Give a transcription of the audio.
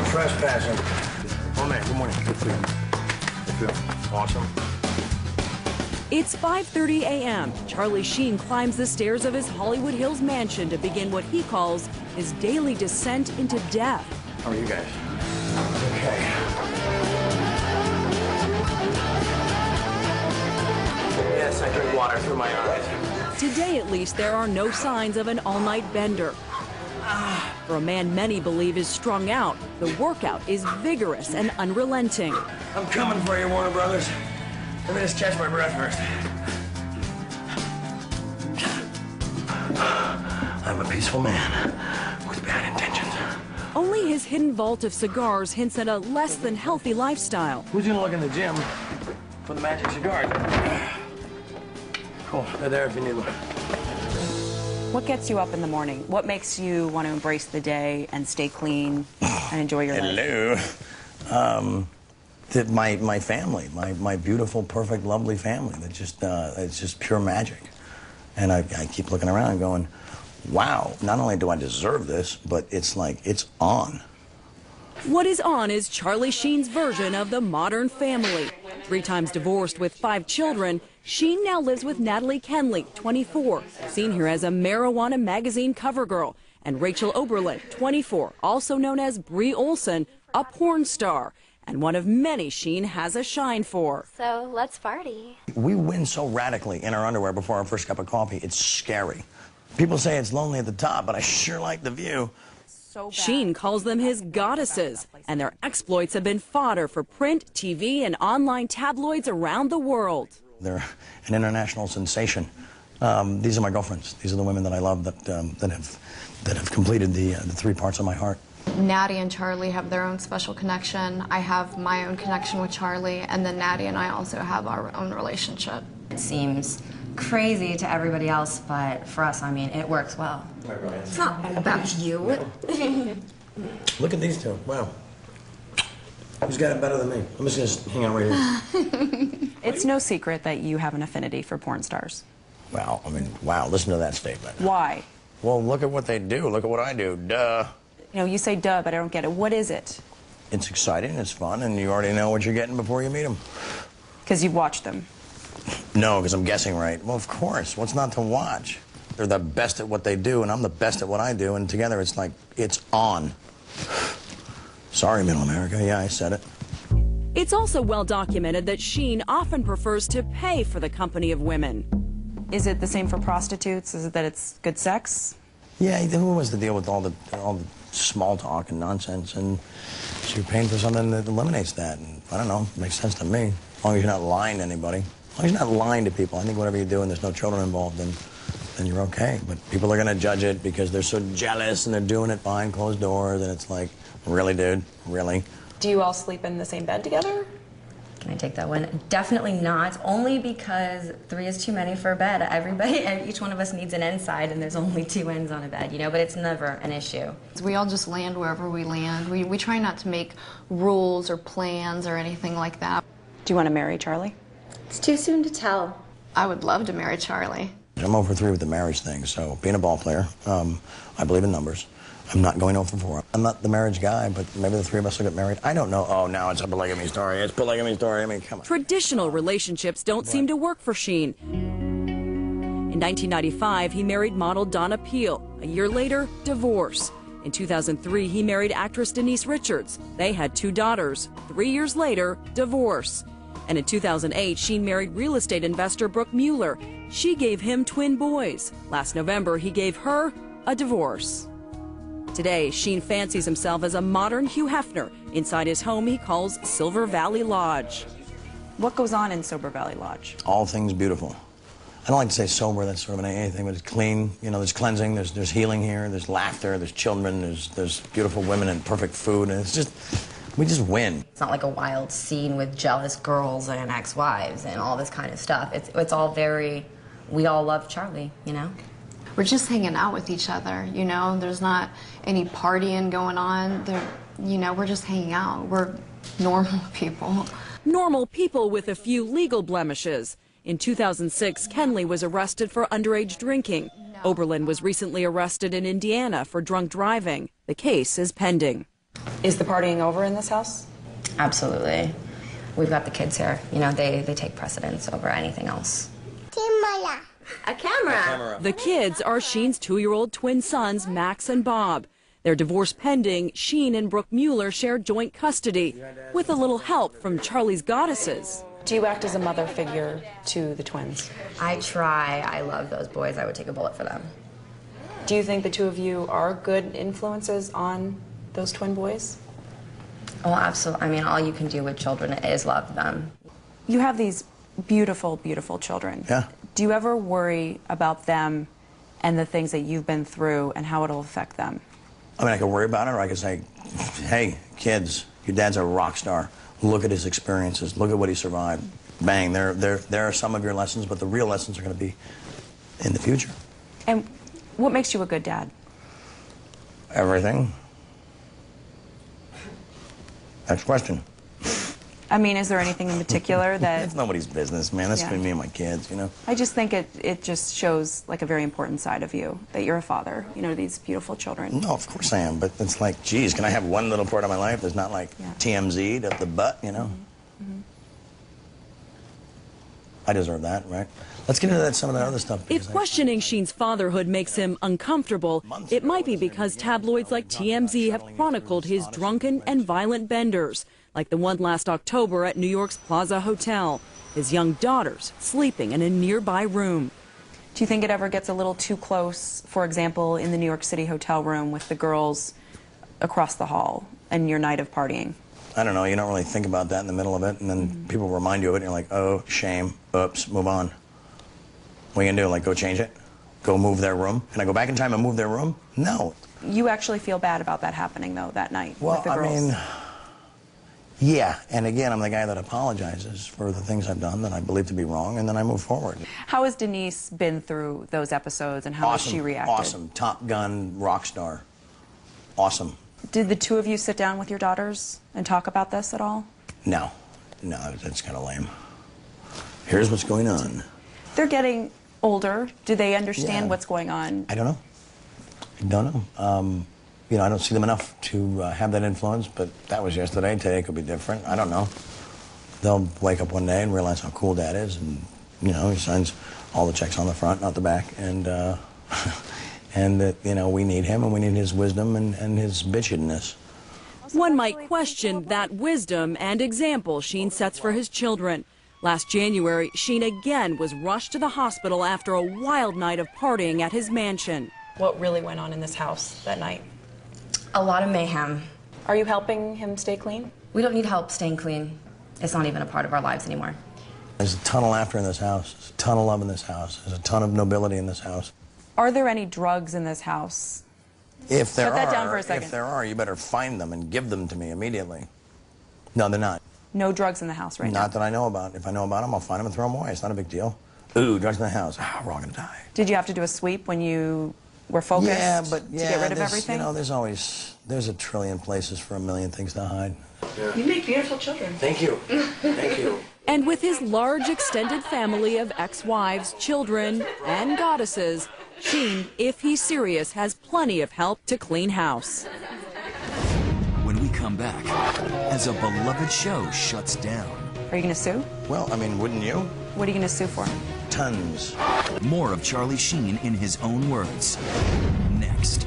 trespassing. Oh, man, good morning. Good for you. Good for you. Awesome. It's 5:30 a.m. Charlie Sheen climbs the stairs of his Hollywood Hills mansion to begin what he calls his daily descent into death. How are you guys? Okay. Yes, I drink water through my eyes. Today, at least, there are no signs of an all-night bender. For a man many believe is strung out, the workout is vigorous and unrelenting. I'm coming for you, Warner Brothers. Let me just catch my breath first. I'm a peaceful man with bad intentions. Only his hidden vault of cigars hints at a less than healthy lifestyle. Who's gonna look in the gym for the magic cigars? Cool, they're there if you need one. What gets you up in the morning? What makes you want to embrace the day and stay clean and enjoy your life? Hello. My family, my beautiful, perfect, lovely family. That just it's just pure magic. And I keep looking around and going, wow, not only do I deserve this, but it's like, it's on. What is on is Charlie Sheen's version of the modern family. 3 times divorced with 5 children, Sheen now lives with Natalie Kenley, 24, seen here as a Marijuana magazine cover girl, and Rachel Oberlin, 24, also known as Brie Olson, a porn star, and one of many Sheen has a shine for. So let's party. We win so radically in our underwear before our first cup of coffee, it's scary. People say it's lonely at the top, but I sure like the view. Sheen calls them his goddesses, and their exploits have been fodder for print, TV, and online tabloids around the world. They're an international sensation. These are my girlfriends. These are the women that I love that have completed the 3 parts of my heart. Natty and Charlie have their own special connection. I have my own connection with Charlie, and then Natty and I also have our own relationship. It seems crazy to everybody else, but for us, I mean, it works well. It's not about you. Look at these two. Wow. Who's got it better than me? I'm just gonna hang out right here. It's no secret that you have an affinity for porn stars. Wow, I mean, wow, listen to that statement. Why? Well, look at what they do. Look at what I do. Duh. You know, you say duh, but I don't get it. What is it? It's exciting, it's fun, and you already know what you're getting before you meet them. Because you've watched them. No, because I'm guessing right. Well, of course. What's not to watch? They're the best at what they do, and I'm the best at what I do, and together it's like, it's on. Sorry, Middle America. Yeah, I said it. It's also well documented that Sheen often prefers to pay for the company of women. Is it the same for prostitutes? Is it that it's good sex? Yeah, who wants to deal with all the small talk and nonsense? And so you're paying for something that eliminates that. And I don't know, it makes sense to me. As long as you're not lying to anybody. As long as you're not lying to people. I think whatever you do and there's no children involved, then you're okay. But people are going to judge it because they're so jealous and they're doing it behind closed doors. And it's like, really, dude? Really? Do you all sleep in the same bed together? Can I take that one? Definitely not, only because 3 is too many for a bed. Each one of us needs an end side, and there's only 2 ends on a bed, you know, but it's never an issue. We all just land wherever we land. We try not to make rules or plans or anything like that. Do you want to marry Charlie? It's too soon to tell. I would love to marry Charlie. I'm over 3 with the marriage thing, so being a ball player, I believe in numbers. I'm not going over 4. I'm not the marriage guy, but maybe the 3 of us will get married. I don't know. Oh, now it's a polygamy story. It's a polygamy story. I mean, come on. Traditional relationships don't seem to work for Sheen. In 1995, he married model Donna Peel. A year later, divorce. In 2003, he married actress Denise Richards. They had 2 daughters. 3 years later, divorce. And in 2008, Sheen married real estate investor Brooke Mueller. She gave him twin boys. Last November, he gave her a divorce. Today, Sheen fancies himself as a modern Hugh Hefner inside his home he calls Silver Valley Lodge. What goes on in Silver Valley Lodge? All things beautiful. I don't like to say sober, that's sort of an AA thing, but it's clean. You know, there's cleansing, there's healing here, there's laughter, there's children, there's beautiful women and perfect food, and it's just, we just win. It's not like a wild scene with jealous girls and ex-wives and all this kind of stuff. It's all very, we all love Charlie, you know? We're just hanging out with each other, you know? There's not any partying going on. You know, we're just hanging out. We're normal people. Normal people with a few legal blemishes. In 2006, Kenley was arrested for underage drinking. Oberlin was recently arrested in Indiana for drunk driving. The case is pending. Is the partying over in this house? Absolutely. We've got the kids here. You know, they take precedence over anything else. A camera. The kids are Sheen's 2-year-old twin sons, Max and Bob. Their divorce pending, Sheen and Brooke Mueller share joint custody, with a little help from Charlie's goddesses. Do you act as a mother figure to the twins? I try. I love those boys. I would take a bullet for them. Do you think the two of you are good influences on those twin boys? Oh, absolutely. I mean, all you can do with children is love them. You have these beautiful, beautiful children. Yeah. Do you ever worry about them and the things that you've been through and how it'll affect them? I mean, I could worry about it, or I could say, hey, kids, your dad's a rock star. Look at his experiences. Look at what he survived. Bang, there are some of your lessons, but the real lessons are going to be in the future. And what makes you a good dad? Everything. Next question. I mean, is there anything in particular that... It's nobody's business, man. That's Yeah. between me and my kids, you know? I just think it just shows like a very important side of you, that you're a father, you know, to these beautiful children. No, of course I am, but it's like, geez, can I have one little part of my life that's not like Yeah. TMZ'd up the butt, you know? I deserve that, right? Let's get into some of that other stuff. If because questioning Sheen's fatherhood makes him uncomfortable, it might be because tabloids like TMZ have chronicled his drunken and violent benders, like the one last October at New York's Plaza Hotel, his young daughters sleeping in a nearby room. Do you think it ever gets a little too close, for example, in the New York City hotel room with the girls across the hall and your night of partying? I don't know, you don't really think about that in the middle of it, and then people remind you of it, and you're like, oh, shame, oops, move on. What are you gonna do, like go change it? Go move their room? Can I go back in time and move their room? No. You actually feel bad about that happening, though, that night Well, with the I girls? mean, yeah, and again, I'm the guy that apologizes for the things I've done that I believe to be wrong, and then I move forward. How has Denise been through those episodes, and how has she reacted? Awesome, Top Gun, rock star. Awesome. Did the two of you sit down with your daughters and talk about this at all? No, that's kind of lame. Here's what's going on. They're getting older. Do they understand Yeah. what's going on? I don't know. I don't know. You know, I don't see them enough to have that influence, but that was yesterday. Today could be different. I don't know. They'll wake up one day and realize how cool Dad is, and, you know, he signs all the checks on the front, not the back, and and that, you know, we need him, and we need his wisdom and his bitchedness. One might question that wisdom and example Sheen sets for his children. Last January, Sheen again was rushed to the hospital after a wild night of partying at his mansion. What really went on in this house that night? A lot of mayhem. Are you helping him stay clean? We don't need help staying clean. It's not even a part of our lives anymore. There's a ton of laughter in this house. There's a ton of love in this house. There's a ton of nobility in this house. Are there any drugs in this house? If there Shut that down for a second. if there are, you better find them and give them to me immediately. No, they're not. No drugs in the house right now? Not that I know about. If I know about them, I'll find them and throw them away. It's not a big deal. Ooh, drugs in the house. Ah, we're all gonna die. Did you have to do a sweep when you were focused Yeah, but to get rid of there's, everything? You know, there's a trillion places for a million things to hide. You make beautiful children. Thank you. Thank you. And with his large extended family of ex-wives, children, and goddesses, Sheen, if he's serious, has plenty of help to clean house. When we come back, as a beloved show shuts down. Are you going to sue? Well, I mean, wouldn't you? What are you going to sue for? Tons. More of Charlie Sheen in his own words. Next.